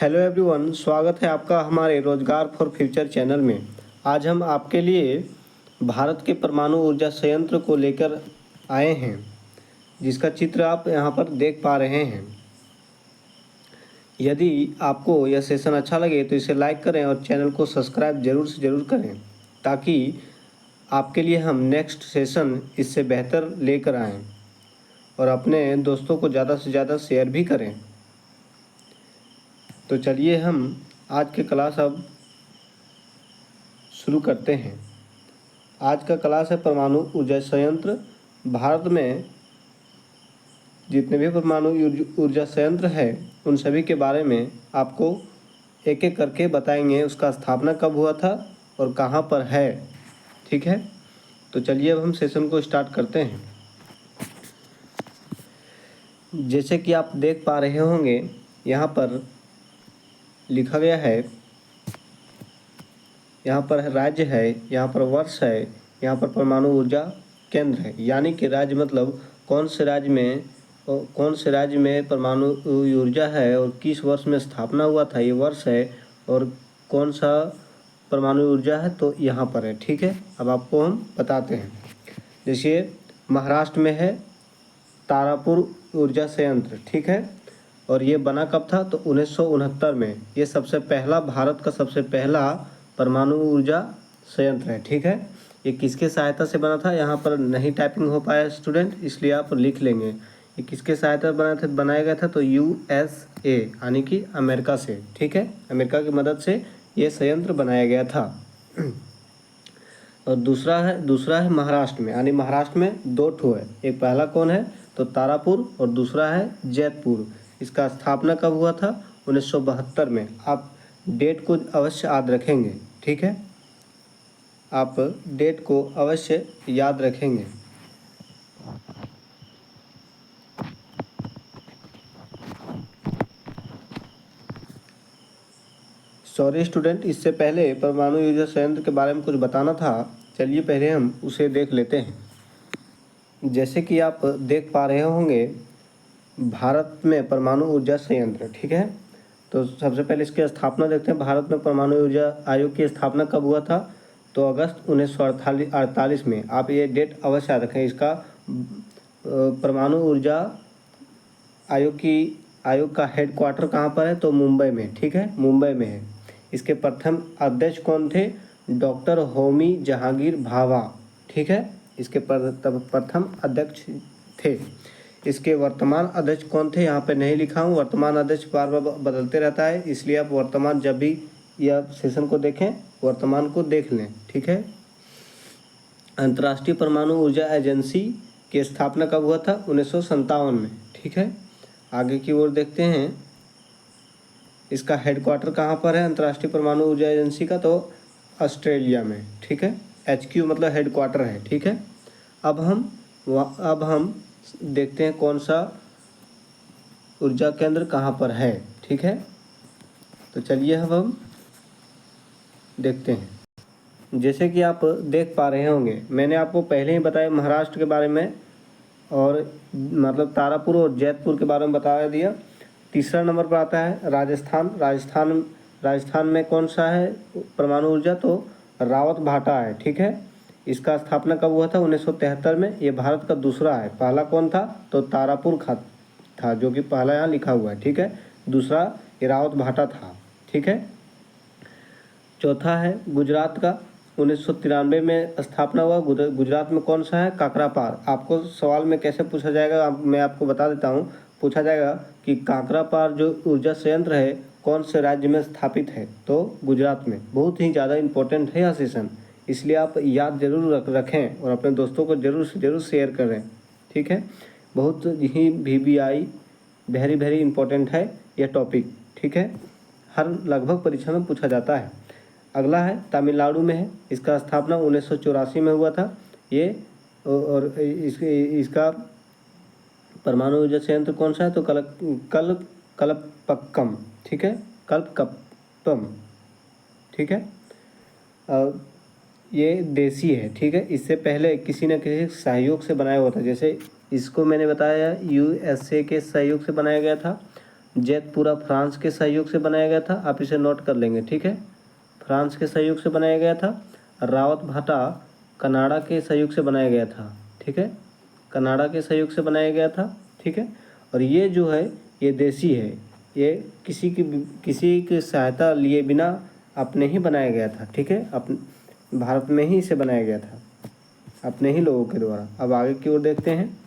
Hello everyone, स्वागत है आपका हमारे रोजगार फॉर फ्यूचर चैनल में। आज हम आपके लिए भारत के परमाणु ऊर्जा संयंत्र को लेकर आए हैं, जिसका चित्र आप यहाँ पर देख पा रहे हैं। यदि आपको यह सेशन अच्छा लगे तो इसे लाइक करें और चैनल को सब्सक्राइब जरूर से ज़रूर करें, ताकि आपके लिए हम नेक्स्ट सेशन इससे बेहतर लेकर आएँ और अपने दोस्तों को ज़्यादा से ज़्यादा शेयर भी करें। तो चलिए हम आज के क्लास अब शुरू करते हैं। आज का क्लास है परमाणु ऊर्जा संयंत्र। भारत में जितने भी परमाणु ऊर्जा संयंत्र है उन सभी के बारे में आपको एक एक करके बताएंगे। उसका स्थापना कब हुआ था और कहाँ पर है, ठीक है। तो चलिए अब हम सेशन को स्टार्ट करते हैं। जैसे कि आप देख पा रहे होंगे, यहाँ पर लिखा गया है, यहाँ पर राज्य है, यहाँ पर वर्ष है, यहाँ पर परमाणु ऊर्जा केंद्र है। यानी कि राज्य मतलब कौन से राज्य में परमाणु ऊर्जा है और किस वर्ष में स्थापना हुआ था, ये वर्ष है। और कौन सा परमाणु ऊर्जा है तो यहाँ पर है, ठीक है। अब आपको हम बताते हैं। जैसे महाराष्ट्र में है तारापुर ऊर्जा संयंत्र, ठीक है। और ये बना कब था तो 1969 में। ये भारत का सबसे पहला परमाणु ऊर्जा संयंत्र है, ठीक है। ये किसके सहायता से बना था, यहाँ पर नहीं टाइपिंग हो पाया स्टूडेंट, इसलिए आप लिख लेंगे। ये किसके सहायता बनाया गया था तो USA यानी कि अमेरिका से, ठीक है। अमेरिका की मदद से ये संयंत्र बनाया गया था। और दूसरा है महाराष्ट्र में, यानी महाराष्ट्र में दो ठो है। एक पहला कौन है तो तारापुर और दूसरा है जैतपुर। इसका स्थापना कब हुआ था 1972 में। आप डेट को अवश्य याद रखेंगे, ठीक है। आप डेट को अवश्य याद रखेंगे। सॉरी स्टूडेंट, इससे पहले परमाणु ऊर्जा संयंत्र के बारे में कुछ बताना था। चलिए पहले हम उसे देख लेते हैं। जैसे कि आप देख पा रहे होंगे, भारत में परमाणु ऊर्जा संयंत्र, ठीक है। तो सबसे पहले इसकी स्थापना देखते हैं। भारत में परमाणु ऊर्जा आयोग की स्थापना कब हुआ था तो अगस्त 1948 में। आप ये डेट अवश्य याद रखें। इसका परमाणु ऊर्जा आयोग का हेडक्वार्टर कहाँ पर है तो मुंबई में, ठीक है, मुंबई में है। इसके प्रथम अध्यक्ष कौन थे, डॉक्टर होमी जहांगीर भाभा, ठीक है। इसके प्रथम अध्यक्ष थे। इसके वर्तमान अध्यक्ष कौन थे यहाँ पे नहीं लिखा हूँ। वर्तमान अध्यक्ष बार बार बदलते रहता है, इसलिए आप वर्तमान जब भी यह सेशन को देखें वर्तमान को देख लें, ठीक है। अंतर्राष्ट्रीय परमाणु ऊर्जा एजेंसी की स्थापना कब हुआ था 1957 में, ठीक है। आगे की ओर देखते हैं। इसका हेडक्वार्टर कहाँ पर है अंतर्राष्ट्रीय परमाणु ऊर्जा एजेंसी का तो ऑस्ट्रेलिया में, ठीक है। HQ मतलब हेडक्वार्टर है, ठीक है। अब हम देखते हैं कौन सा ऊर्जा केंद्र कहाँ पर है, ठीक है। तो चलिए अब हम देखते हैं। जैसे कि आप देख पा रहे होंगे, मैंने आपको पहले ही बताया महाराष्ट्र के बारे में और मतलब तारापुर और जैतपुर के बारे में बता दिया। तीसरा नंबर पर आता है राजस्थान में कौन सा है परमाणु ऊर्जा तो रावत भाटा है, ठीक है। इसका स्थापना कब हुआ था 1973 में। ये भारत का दूसरा है। पहला कौन था तो तारापुर था, जो कि पहला यहाँ लिखा हुआ है, ठीक है। दूसरा ये रावत भाटा था, ठीक है। चौथा है गुजरात का, 1993 में स्थापना हुआ। गुजरात में कौन सा है काकरापार। आपको सवाल में कैसे पूछा जाएगा मैं आपको बता देता हूँ। पूछा जाएगा कि काकरापार जो ऊर्जा संयंत्र है कौन से राज्य में स्थापित है तो गुजरात में। बहुत ही ज़्यादा इम्पोर्टेंट है यह सेशन, इसलिए आप याद जरूर रखें और अपने दोस्तों को जरूर से जरूर शेयर करें, ठीक है। बहुत ही VBI वेरी इम्पोर्टेंट है यह टॉपिक, ठीक है। हर लगभग परीक्षा में पूछा जाता है। अगला है तमिलनाडु में है। इसका स्थापना 1984 में हुआ था। ये और इसका परमाणु ऊर्जा संयंत्र कौन सा है तो कलपक्कम, ठीक है, कल्पकप्पम, ठीक है। ये देसी है, ठीक है। इससे पहले किसी न किसी सहयोग से बनाया हुआ था। जैसे इसको मैंने बताया USA के सहयोग से बनाया गया था। जैतपुरा फ्रांस के सहयोग से बनाया गया था, आप इसे नोट कर लेंगे, ठीक है। फ्रांस के सहयोग से बनाया गया था। रावत भाटा कनाडा के सहयोग से बनाया गया था, ठीक है, कनाडा के सहयोग से बनाया गया था, ठीक है। और ये जो है ये देसी है, ये किसी की सहायता लिए बिना अपने ही बनाया गया था, ठीक है, अपने भारत में ही इसे बनाया गया था, अपने ही लोगों के द्वारा। अब आगे की ओर देखते हैं।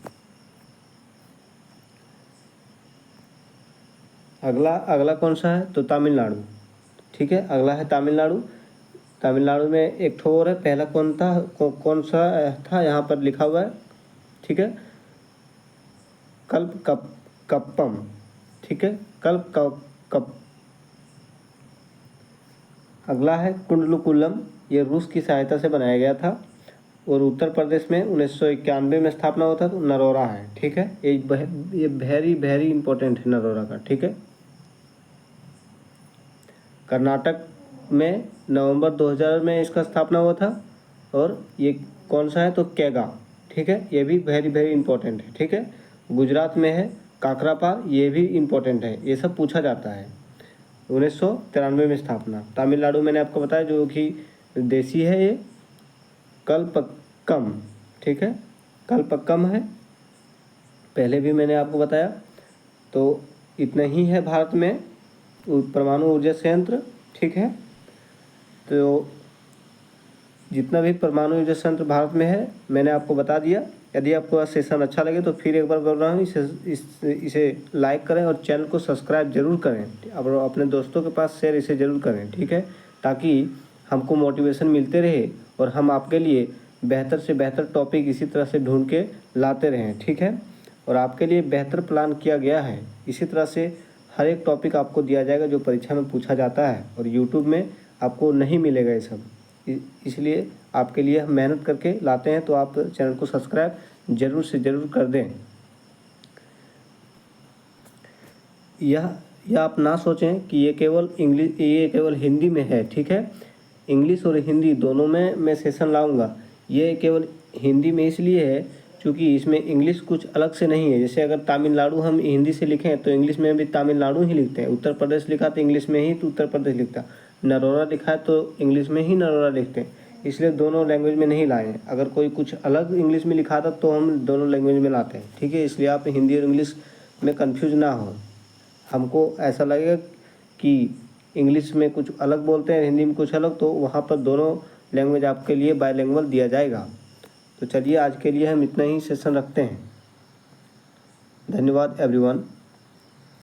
अगला कौन सा है, तो तमिलनाडु, ठीक है, अगला है तमिलनाडु। तमिलनाडु में एक ठो और है, पहला कौन सा था यहाँ पर लिखा हुआ है, ठीक है, कप्पम, ठीक है, कप। अगला है कुंडलकुलम, ये रूस की सहायता से बनाया गया था और उत्तर प्रदेश में 1991 में स्थापना होता तो नरोरा है, ठीक है, ये वेरी इंपॉर्टेंट है नरोरा का, ठीक है। कर्नाटक में नवंबर 2000 में इसका स्थापना हुआ था और ये कौन सा है, तो कैगा, ठीक है, ये भी वेरी इंपॉर्टेंट है, ठीक है। गुजरात में है काकरापार, ये भी इंपॉर्टेंट है, ये सब पूछा जाता है। 1993 में स्थापना। तमिलनाडु मैंने आपको बताया जो कि देसी है, ये कलपक्कम, ठीक है, कलपक्कम है, पहले भी मैंने आपको बताया। तो इतना ही है भारत में परमाणु ऊर्जा संयंत्र, ठीक है। तो जितना भी परमाणु ऊर्जा संयंत्र भारत में है मैंने आपको बता दिया। यदि आपको सेशन अच्छा लगे तो फिर एक बार बोल रहा हूँ, इसे लाइक करें और चैनल को सब्सक्राइब जरूर करें और अपने दोस्तों के पास शेयर इसे ज़रूर करें, ठीक है, ताकि हमको मोटिवेशन मिलते रहे और हम आपके लिए बेहतर से बेहतर टॉपिक इसी तरह से ढूंढ के लाते रहें, ठीक है। और आपके लिए बेहतर प्लान किया गया है, इसी तरह से हर एक टॉपिक आपको दिया जाएगा जो परीक्षा में पूछा जाता है और यूट्यूब में आपको नहीं मिलेगा ये सब, इसलिए आपके लिए हम मेहनत करके लाते हैं। तो आप चैनल को सब्सक्राइब ज़रूर से ज़रूर कर दें। यह आप ना सोचें कि ये केवल हिंदी में है, ठीक है, इंग्लिश और हिंदी दोनों में मैं सेशन लाऊंगा। ये केवल हिंदी में इसलिए है क्योंकि इसमें इंग्लिश कुछ अलग से नहीं है। जैसे अगर तमिलनाडु हम हिंदी से लिखें तो इंग्लिश में भी तमिलनाडु ही लिखते हैं, उत्तर प्रदेश लिखा तो इंग्लिश में ही तो उत्तर प्रदेश लिखता, नरोरा लिखा है तो इंग्लिश में ही नरोरा लिखते हैं, इसलिए दोनों लैंग्वेज में नहीं लाए हैं। अगर कोई कुछ अलग इंग्लिश में लिखा था तो हम दोनों लैंग्वेज में लाते हैं, ठीक है, इसलिए आप हिंदी और इंग्लिश में कन्फ्यूज ना हो। हमको ऐसा लगेगा कि इंग्लिश में कुछ अलग बोलते हैं, हिंदी में कुछ अलग, तो वहाँ पर दोनों लैंग्वेज आपके लिए बायलैंग्वेज दिया जाएगा। तो चलिए आज के लिए हम इतना ही सेशन रखते हैं। धन्यवाद एवरीवन।